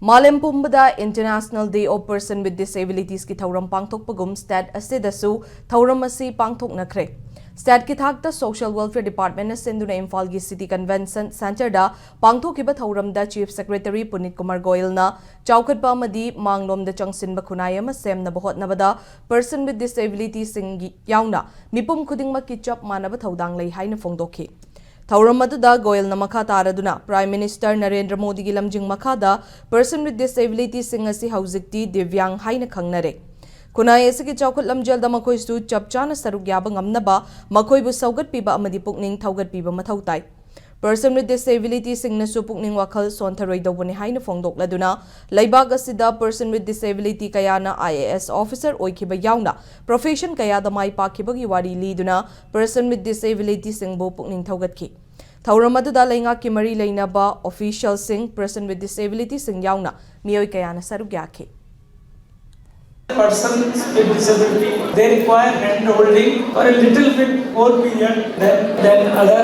Malam Pumbada International Day of Person with Disabilities ki thauram pangthok pagum stat asidasu thauram asi pangthok nakre. Stat ki thakta Social Welfare Department na senduna Imphal gi City Convention Center da pangthok kiba thauram da Chief Secretary Punit Kumar Goyal na chaukhatpa amadi manglom da changsinba khunai ama semna bahot nabada person with disabilities sing yauna mipum khudingma ki chap manaba thaudang lei haina phongdokhi. Thauram aduda Goyal na makha taraduna Prime Minister Narendra Modi gi lamjing makhada person with disabilities sing asi haujikti divyang haina khangnare. Kunai asigi chaukhut lamjel da makoi stu chapchana saruk yaba ngamnaba makoi bu saugat piba amadi pukning thaugat piba mathau tai. Person with disabilities sing na su pukning wakhal sontharoi dawani haina phongdok laduna laibag asida person with disability kayana IAS officer oikhiba yauna profession kaya da mai pakhibagi wari liduna person with disabilities sing bo pukning thaugatki. Thauram aduda lainga ki mari leinaba official sing person with disability sing yauna miyoi kayana saruk yakhi. Persons with disability, they require hand-holding for a little bit more period than other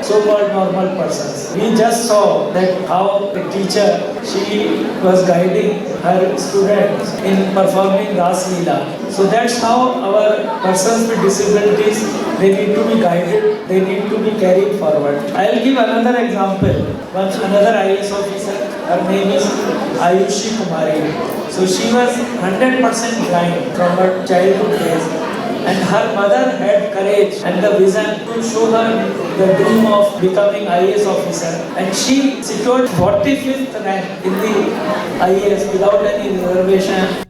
so-called normal persons. We just saw that how the teacher, she was guiding her students in performing Ras Leela. So that's how our persons with disabilities, they need to be guided, they need to be carried forward. I'll give another example. Another IAS officer, her name is Ayushi Kumari. So she was 100% blind from her childhood days, and her mother had courage and the vision to show her the dream of becoming IAS officer, and she secured 45th rank in the IAS without any reservation.